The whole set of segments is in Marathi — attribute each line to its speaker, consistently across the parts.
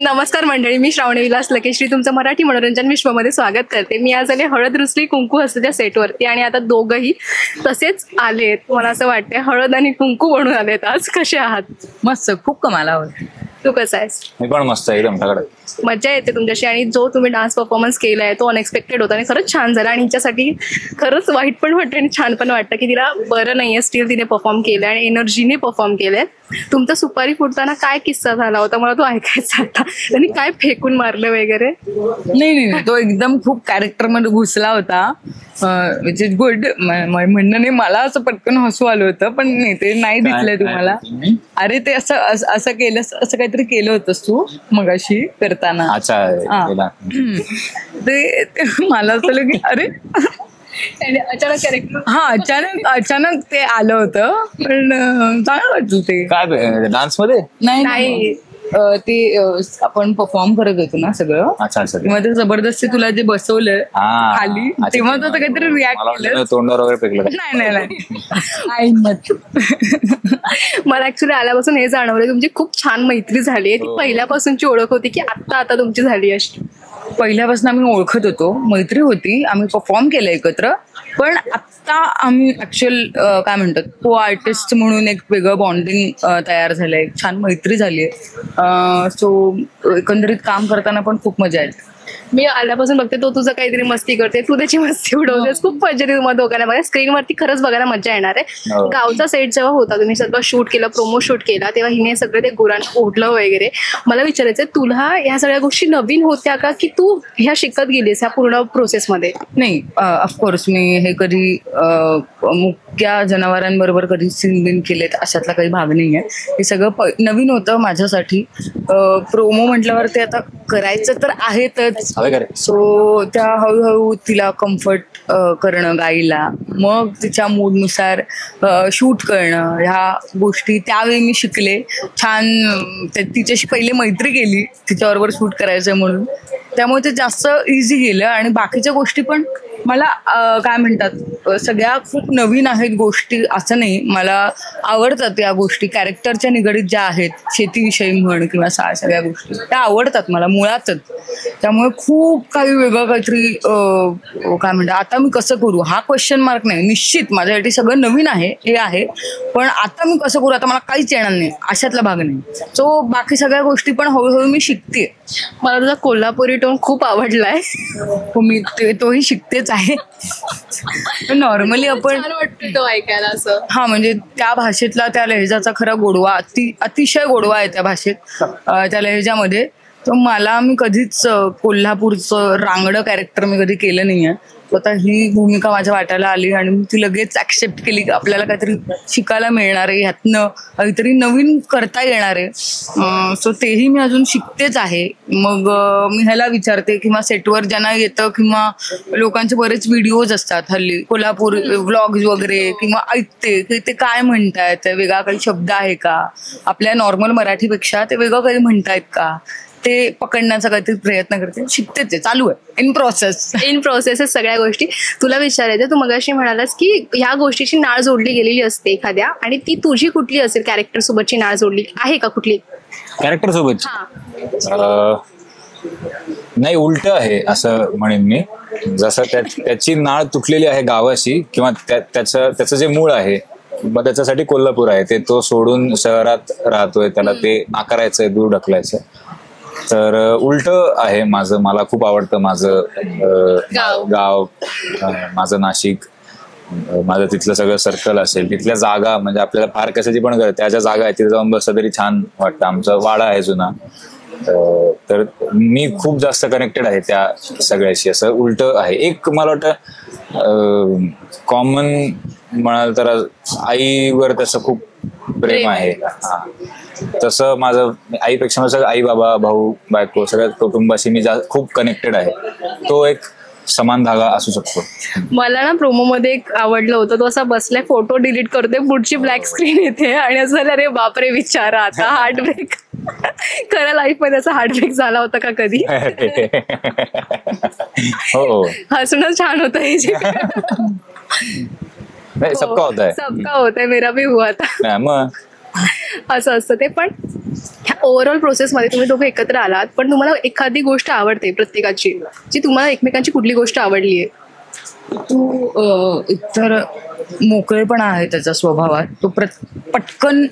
Speaker 1: नमस्कार मंडळी, मी श्रावणी विलास लकेश्री तुमचं मराठी मनोरंजन विश्वमध्ये स्वागत करते. मी आज आले हळद रुसली कुंकू हस्तच्या सेटवरती आणि आता दोघंही तसेच आलेत. मला असं वाटतंय हळद आणि कुंकू बनून आलेत. आज कसे आहात?
Speaker 2: मस्त, खूप कमाल आवड.
Speaker 1: तू कसा आहेस?
Speaker 3: मी पण मस्त एकदम तगडा.
Speaker 1: मजा येते तुमच्याशी आणि जो तुम्ही डान्स परफॉर्मन्स केलाय तो अनएक्सपेक्टेड होता आणि खरंच छान झाला. आणि हिच्यासाठी खरंच वाईट पण वाटतं आणि छान पण वाटतं की तिला बरं नाहीये, स्टील तिने परफॉर्म केलंय आणि एनर्जीने परफॉर्म केलंय. तुमचा सुपारी फुटताना काय किस्सा झाला होता, मला तो ऐकायचा होता. त्यांनी काय फेकून मारलं वगैरे?
Speaker 2: नाही, तो एकदम खूप कॅरेक्टर मध्ये घुसला होता, विच इज गुड. म्हणणं नाही, मला असं पटकन हसू आलं होतं, पण नाही ते नाही दिसलंय तुम्हाला. अरे ते असं केलं, असं काहीतरी केलं होतंस तू मगाशी करताना.
Speaker 3: अच्छा,
Speaker 2: ते मला असं की अरे
Speaker 1: अचानक कॅरेक्टर
Speaker 2: अचानक ते आलं होतं, पण चांगलं वाटलं ते.
Speaker 3: काय डान्स मध्ये?
Speaker 2: नाही, ते आपण परफॉर्म करत होतो ना सगळं.
Speaker 3: अच्छा,
Speaker 2: तेव्हा ते जबरदस्ती तुला जे बसवलं खाली, तेव्हा तो काहीतरी रिॲक्ट केलं.
Speaker 3: तोंडावर वगैरे फेकलं?
Speaker 2: नाही.
Speaker 1: मला ऍक्च्युली आल्यापासून हे जाणवलं तुमची खूप छान मैत्री झाली आहे. ती पहिल्यापासूनची ओळख होती की आता तुमची झाली अशी?
Speaker 2: पहिल्यापासून आम्ही ओळखत होतो, मैत्री होती, आम्ही परफॉर्म केलं एकत्र. पण आता आम्ही ऍक्च्युअल काय म्हणतात, को आर्टिस्ट म्हणून एक वेगळं बॉन्डिंग तयार झालंय, एक छान मैत्री झाली आहे. सो एकंदरीत काम करताना पण खूप मजा येते.
Speaker 1: मी आल्यापासून बघते तो तुझं काहीतरी मस्ती करते, तू त्याची मस्ती उडवतेस. खूप मजा येते तुम्हाला दोघांना बघा. स्क्रीनवरती खरंच बघायला मजा येणार आहे. गावचा सेट जेव्हा होता, तुम्ही सगळं शूट केलं, प्रोमो शूट केला, तेव्हा हिने सगळं ते गुरांना ओढलं वगैरे. मला विचारायचं, तुला ह्या सगळ्या गोष्टी नवीन होत्या का की तू ह्या शिकत गेलीस ह्या पूर्ण प्रोसेसमध्ये?
Speaker 2: नाही, ऑफकोर्स मी हे कधी मुक्या जनावरांबरोबर कधी सीन बिन केलेत अशातला काही भाग नाही आहे. हे सगळं नवीन होतं माझ्यासाठी. प्रोमो म्हटल्यावर ते आता करायचं तर आहेतच. सो त्या हळूहळू तिला कम्फर्ट करणं गाईला, मग तिच्या मूडनुसार शूट करणं, ह्या गोष्टी त्यावेळी मी शिकले. छान तिच्याशी पहिले मैत्री केली, तिच्याबरोबर शूट करायचं म्हणून. त्यामुळे ते जास्त इझी गेलं. आणि बाकीच्या गोष्टी पण मला काय म्हणतात, सगळ्या खूप नवीन आहेत गोष्टी असं नाही. मला आवडतात या गोष्टी, कॅरेक्टरच्या निगडीत ज्या आहेत, शेतीविषयी म्हण किंवा सगळ्या गोष्टी त्या आवडतात मला मुळातच. त्यामुळे खूप काही वेगळं काहीतरी काय म्हणतात, आता मी कसं करू हा क्वेश्चन मार्क नाही. निश्चित माझ्यासाठी सगळं नवीन आहे, हे आहे, पण आता मी कसं करू, आता मला काहीच येणार नाही अशातला भाग नाही. सो बाकी सगळ्या गोष्टी पण हळूहळू मी शिकते.
Speaker 1: मला तुझा कोल्हापुरी टोन खूप आवडलाय.
Speaker 2: मी तोही शिकतेच आहे. नॉर्मली आपण
Speaker 1: तो ऐकायला असं,
Speaker 2: हा म्हणजे त्या भाषेतला त्या लहेजाचा खरा गोडवा, अतिशय गोडवा आहे त्या भाषेत, त्या लहेजामध्ये. तर मी कधीच कोल्हापूरचं रांगडं कॅरेक्टर मी कधी केलं नाहीये. आता ही भूमिका माझ्या वाट्याला आली आणि मी ती लगेच ऍक्सेप्ट केली की आपल्याला काहीतरी शिकायला मिळणार आहे, ह्यातनं काहीतरी नवीन करता येणार आहे. सो तेही मी अजून शिकतेच आहे. मग मी ह्याला विचारते किंवा सेटवर ज्यांना येतं किंवा लोकांचे बरेच व्हिडिओज असतात हल्ली कोल्हापूर व्लॉग्स वगैरे, किंवा ऐकते की ते काय म्हणतायत, वेगळा काही शब्द आहे का, आपल्या नॉर्मल मराठीपेक्षा ते वेगळं काही म्हणतायत का, ते पकडण्याचा काहीतरी प्रयत्न करते. शिकतेच आहे, चालू आहे, इन प्रोसेस सगळ्या गोष्टी. तुला विचारायचं, तू मगाशी म्हणालास की ह्या गोष्टीची नाळ जोडली गेलेली असते एखाद्या, आणि ती तुझी कुठली असेल कॅरेक्टर सोबतची नाळ जोडली आहे का कुठली
Speaker 3: कॅरेक्टर सोबत? नाही, उलट आहे असं म्हणेन मी. जसं त्याची नाळ तुटलेली आहे गावाशी किंवा त्याचं जे मूळ आहे, मग त्याच्यासाठी कोल्हापूर आहे, ते तो सोडून शहरात राहतोय, त्याला ते नाकारायचंय, दूर ढकलायचं. तर उलट आहे माझं. मला खूप आवडतं माझं गाव, माझं नाशिक, माझं तिथलं सगळं सर्कल असेल, तिथल्या जागा, म्हणजे आपल्याला फार कशाची पण त्या ज्या जागा आहेत तिथे जाऊन बसलं तरी छान वाटतं. आमचा वाडा आहे जुना, तर मी खूप जास्त कनेक्टेड आहे त्या सगळ्याशी. असं उलट आहे. एक मला वाटतं कॉमन म्हणाल तर आईवर तसं खूप प्रेम आहे. तसं माझं आईपेक्षा माझं आई, बाबा, भाऊ, बायको, सगळ्या कुटुंबाशी मी खूप कनेक्टेड आहे. तो एक समान धागा असू शकतो.
Speaker 1: मला ना प्रोमो मध्ये एक आवडलं होतं, तो असा बसलाय, फोटो डिलीट करतोय, पुढची ब्लॅक स्क्रीन येते आणि असं झालं, अरे बापरे विचारा आता हार्ट ब्रेक. खरं लाईफ मध्ये असा हार्ट ब्रेक झाला होता का कधी?
Speaker 3: हो,
Speaker 1: हसणं छान होतं हे जे.
Speaker 3: सबका होता है
Speaker 1: मेरा भी हुआ था.
Speaker 3: मग
Speaker 1: असं असतं ते. पण ह्या ओव्हरऑल प्रोसेसमध्ये तुम्ही दोघं एकत्र आलात, पण तुम्हाला एखादी गोष्ट आवडते प्रत्येकाची, जी तुम्हाला एकमेकांची कुठली गोष्ट आवडली आहे?
Speaker 2: तो एकतर मोकळेपणा आहे त्याच्या स्वभावात, तो पटकन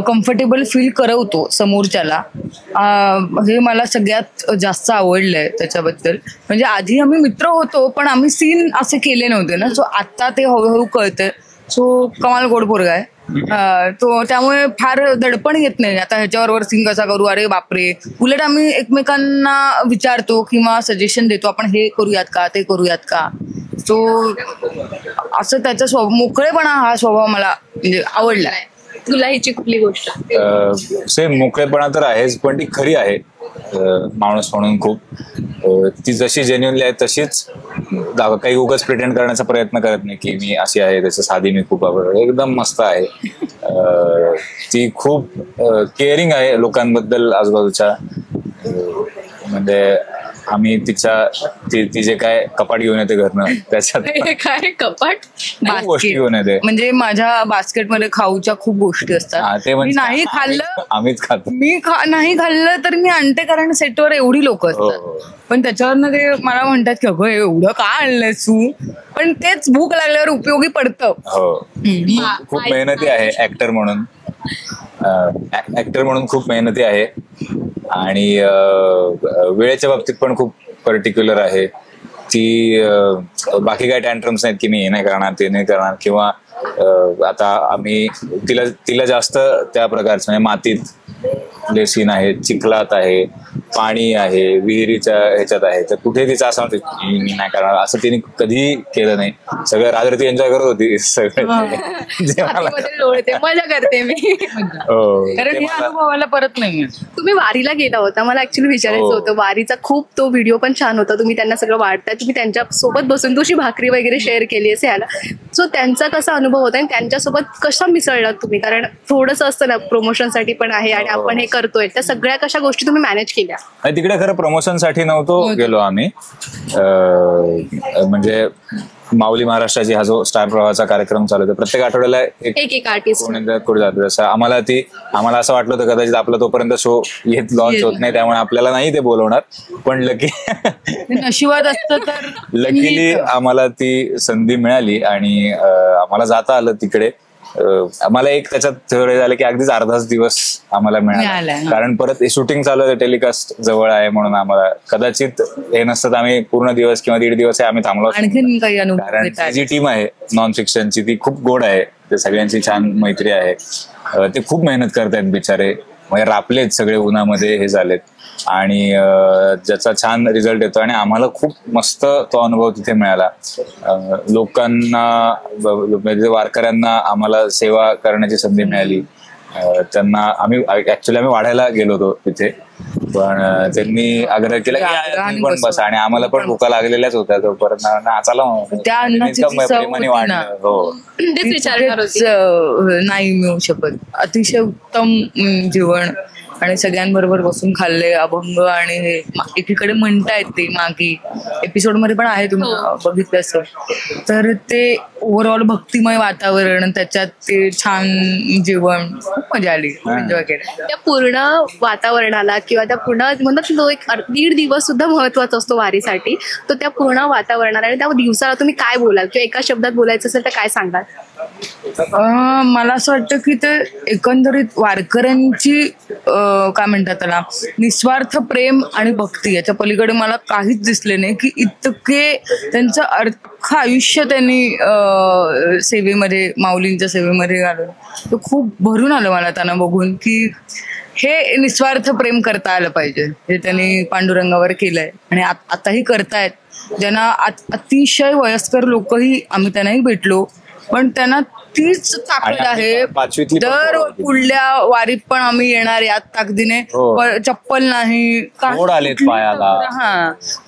Speaker 2: कम्फर्टेबल फील करवतो समोरच्याला. हे मला सगळ्यात जास्त आवडलंय त्याच्याबद्दल. म्हणजे आधी आम्ही मित्र होतो पण आम्ही सीन असे केले नव्हते ना, सो आता ते हळूहळू कळतंय. सो कमाल गोड पोरगा आहे तो, त्यामुळे फार दडपण येत नाही आता ह्याच्यावर सीन कसा करू, अरे बापरे. उलट आम्ही एकमेकांना विचारतो किंवा सजेशन देतो, आपण हे करूयात का, ते करूयात का. तो असं त्याचा मोकळेपणा हा स्वभाव मला म्हणजे आवडलाय.
Speaker 1: तुला हिची कुठली गोष्ट?
Speaker 3: सेम मोकळेपणा तर आहेच, पण ती खरी आहे माणूस म्हणून खूप. ती जशी जेन्युअनली आहे तशीच काही उगाच प्रिटेंड करण्याचा प्रयत्न करत नाही की मी अशी आहे त्याचं साधी मी खूप आवडत. एकदम मस्त आहे. ती खूप केअरिंग आहे लोकांबद्दल आजूबाजूच्या. म्हणजे आम्ही ती जे काय कपाट घेऊन येते घरनं त्याच्यात
Speaker 1: काय कपाट
Speaker 3: गोष्टी घेऊन येते.
Speaker 2: म्हणजे माझ्या बास्केटमध्ये खाऊच्या खूप गोष्टी असतात.
Speaker 3: ते
Speaker 2: मी नाही खाल्लं,
Speaker 3: आम्हीच खातो.
Speaker 2: नाही खाल्लं तर मी आणते, कारण सेटवर एवढी लोक असतात. पण त्याच्यावरनं ते मला म्हणतात की अगं एवढं का आणलंयस तू, पण तेच भूक लागल्यावर उपयोगी पडतं.
Speaker 3: हो, खूप मेहनती आहे ऍक्टर म्हणून. ऍक्टर म्हणून खूप मेहनती आहे आणि वेळेच्या बाबतीत पण खूप पर्टिक्युलर आहे. ती बाकी काय टँट्रम्स नाहीत की मी हे नाही करणार ते नाही करणार, किंवा आता आम्ही तिला जास्त त्या प्रकारचं म्हणजे मातीत सीन आहे, चिखलात आहे, पाणी आहे, विहिरीच्या ह्याच्यात आहे, तर कुठे तिचं असं मी नाही करणार असं तिने कधी केलं नाही. सगळं रात्री एन्जॉय करत होती सगळं.
Speaker 1: मजा करते मी.
Speaker 2: कारण या अनुभवाला परत नाही.
Speaker 1: तुम्ही वारीला गेला होता, मला ऍक्च्युली विचारायचं होतं. वारीचा खूप तो व्हिडिओ पण छान होता, तुम्ही त्यांना सगळं वाटताय, तुम्ही त्यांच्या सोबत बसून तुझी भाकरी वगैरे शेअर केली असे ह्याला. सो त्यांचा कसा अनुभव होता आणि त्यांच्यासोबत कशा मिसळलात तुम्ही? कारण थोडंसं असतं ना, प्रमोशनसाठी पण आहे आणि आपण हे करतोय, त्या सगळ्या कशा गोष्टी तुम्ही मॅनेज केल्या?
Speaker 3: तिकडे खरं प्रमोशनसाठी नव्हतो गेलो आम्ही. म्हणजे माऊली महाराष्ट्राची हा जो स्टार प्रवाहाचा कार्यक्रम चालू होता, प्रत्येक आठवड्याला
Speaker 1: एक आर्टिस्ट
Speaker 3: कुठे जातो. जसं आम्हाला असं वाटलं होतं कदाचित आपला तोपर्यंत शो लॉन्च होत नाही, त्यामुळे आपल्याला नाही ते बोलवणार. पण
Speaker 2: नशिबात असतं तर
Speaker 3: लकीली आम्हाला ती संधी मिळाली आणि आम्हाला जाता आलं तिकडे. आम्हाला एक त्याच्यात थोडे झालं की अगदीच अर्धाच दिवस आम्हाला मिळाला, कारण परत शूटिंग चालू आहे, टेलिकास्ट जवळ आहे म्हणून आम्हाला कदाचित हे नसतं आम्ही पूर्ण दिवस किंवा 1.5 दिवस आम्ही थांबलो. कारण जी टीम आहे नॉन फिक्शनची ती खूप गोड आहे, ते सगळ्यांची छान मैत्री आहे. ते खूप मेहनत करतायत बिचारे, म्हणजे रापलेत सगळे उन्हामध्ये हे झालेत आणि ज्याचा छान रिझल्ट येतो. आणि आम्हाला खूप मस्त तो अनुभव तिथे मिळाला. लोकांना म्हणजे वारकऱ्यांना आम्हाला सेवा करण्याची संधी मिळाली. त्यांना आम्ही वाढायला गेलो होतो तिथे, पण त्यांनी आग्रह केला की पण बस, आणि आम्हाला पण भुका लागलेल्याच होत्या तोपर्यंत प्रेमाने वाढलं. हो,
Speaker 2: नाही मिळू शकत. अतिशय उत्तम जेवण आणि सगळ्यांबरोबर बसून खाल्ले, अभंग आणि हे एकीकडे म्हणतायत ते मागे एपिसोड मध्ये पण आहे, तुम्ही बघितलं असं. तर ते ओव्हरऑल भक्तिमय वातावरण, त्याच्यात ते छान जेवण, खूप मजा आली, एन्जॉय केलं.
Speaker 1: त्या पूर्ण वातावरणाला किंवा त्या पूर्ण म्हणतात तो 1.5 दिवस सुद्धा महत्वाचा असतो वारीसाठी, तर त्या पूर्ण वातावरणाला आणि त्या दिवसाला तुम्ही काय बोलाल किंवा एका शब्दात बोलायचं असेल तर काय सांगाल?
Speaker 2: मला असं वाटतं की ते एकंदरीत वारकऱ्यांची काय म्हणतात त्याला, निस्वार्थ प्रेम आणि भक्ती, याच्या पलीकडे मला काहीच दिसले नाही. की इतके त्यांचं अख्खं आयुष्य त्यांनी सेवेमध्ये, माऊलींच्या सेवेमध्ये घालून, तो खूप भरून आलं मला त्यांना बघून की हे निस्वार्थ प्रेम करता आलं पाहिजे, जे त्यांनी पांडुरंगावर केलंय आणि आताही करतायत. ज्यांना अतिशय वयस्कर लोकही, आम्ही त्यांनाही भेटलो, पण त्यांना तीच ताकद आहे. दर पुढल्या वारीत पण आम्ही येणार याच ताकदीने, चप्पल नाही,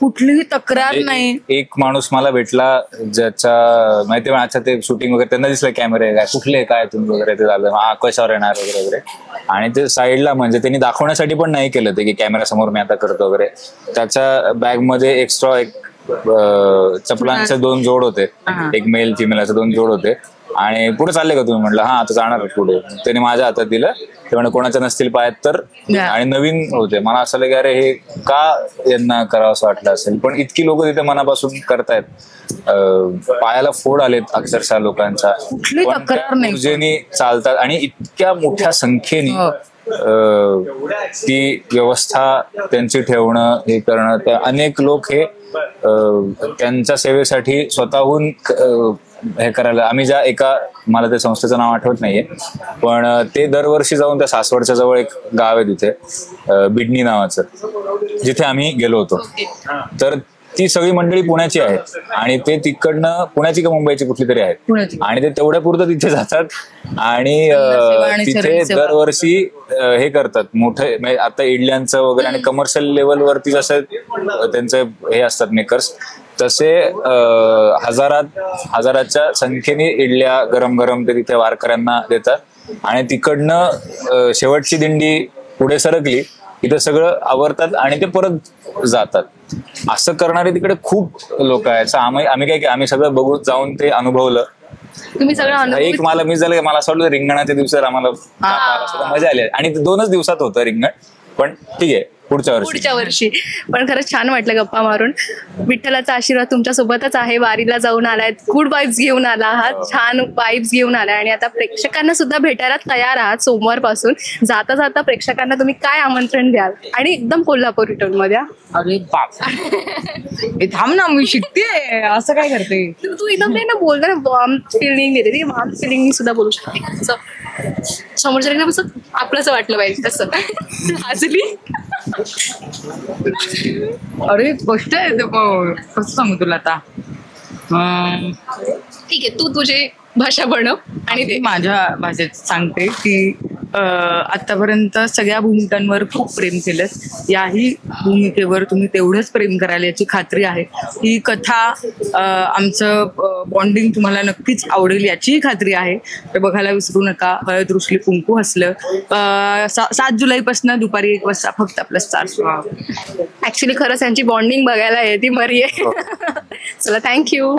Speaker 2: कुठलीही तक्रार नाही.
Speaker 3: एक माणूस मला भेटला ज्याच्या माहिती अच्छा ते शूटिंग वगैरे त्यांना दिसलं, कॅमेरे काय कुठले काय तुम्ही वगैरे, ते झालं कशावर येणार वगैरे वगैरे, आणि ते साईडला म्हणजे त्यांनी दाखवण्यासाठी पण नाही केलं ते की कॅमेरा समोर मी आता करतो वगैरे. त्याच्या बॅग मध्ये एक्स्ट्रा एक चपलांचे 2 जोड होते, एक मेल फिमेल असे 2 जोड होते, आणि पुढे चालले का तुम्ही? म्हटलं हा आता जाणार पुढे. त्यांनी माझ्या हातात दिलं. ते म्हणजे कोणाच्या नसतील पायात तर, आणि नवीन होते. मला असं की अरे हे का यांना करावं असं वाटलं असेल, पण इतकी लोक तिथे मनापासून करतायत. पायाला फोड आलेत अक्षरशः लोकांचा, पण त्या ऊर्जेने चालतात आणि इतक्या मोठ्या संख्येने ती व्यवस्था त्यांची ठेवणं, हे करणं. तर अनेक लोक हे त्यांच्या सेवेसाठी स्वतःहून हे करायला, आम्ही ज्या एका, मला त्या संस्थेचं नाव आठवत नाहीये, पण ते दरवर्षी जाऊन त्या सासवडच्या जवळ एक गाव आहे तिथे बिडणी नावाचं, जिथे आम्ही गेलो होतो. तर ती सगळी मंडळी पुण्याची आहेत आणि ते तिकडनं, पुण्याची का मुंबईची कुठली तरी आहेत, आणि ते तेवढ्या पुरतं तिथे जातात आणि तिथे दरवर्षी हे करतात मोठे, म्हणजे आता इडल्यांचं वगैरे आणि कमर्शियल लेवलवरती जसं त्यांचे हे असतात मेकर्स, तसे हजाराच्या संख्येने इडल्या गरम गरम ते तिथे वारकऱ्यांना देतात. आणि तिकडनं शेवटची दिंडी पुढे सरकली, इथं सगळं आवरतात आणि ते परत जातात. असं करणारे तिकडे खूप लोक आहेत. आम्ही सगळं बघून जाऊन ते अनुभवलं.
Speaker 1: तुम्ही सगळं
Speaker 3: एक मला मिस झालं, मला असं वाटलं रिंगणाच्या दिवसात आम्हाला मजा आली, आणि 2च दिवसात होतं रिंगण, पण ठीक आहे पुढच्या वर्षी.
Speaker 1: पण खरंच छान वाटलं गप्पा मारून. विठ्ठलाचा आशीर्वाद तुमच्या सोबतच आहे. वारीला जाऊन आलाय, गुड वाईब्स घेऊन आला आहात, छान वाईब्स घेऊन आलाय, आणि आता प्रेक्षकांना सुद्धा भेटायला तयार आहात. सोमवारपासून जाता जाता प्रेक्षकांना तुम्ही काय आमंत्रण द्याल? आणि एकदम कोल्हापूर रिटर्न मध्ये.
Speaker 2: अरे बाप, थांब ना, मी शिकते, असं काय करते
Speaker 1: तू एकदम ना बोलता ना, वॉर्म फिलिंग देते ती, वॉर्म फिलिंग मी सुद्धा बोलू शकते. समोरच्या कसं आपलंच वाटलं पाहिजे तसं. हसली.
Speaker 2: अरे गोष्ट आहे, कसं सांगू तुला आता.
Speaker 1: ठीक आहे, तू तुझी भाषा बनव आणि ते
Speaker 2: माझ्या भाषेत सांगते की आतापर्यंत सगळ्या भूमिकांवर खूप प्रेम केलं. याही भूमिकेवर तुम्ही तेवढंच प्रेम कराल याची खात्री आहे. ही कथा, आमचं बॉन्डिंग तुम्हाला नक्कीच आवडेल याचीही खात्री आहे. ते बघायला विसरू नका. हळद रुसली कुंकू हसलं. 7 जुलैपासून दुपारी 1 वाजता फक्त आपलं स्टार.
Speaker 1: ऍक्च्युली खरंच यांची बॉन्डिंग बघायला येते मरी आहे. चला, थँक्यू.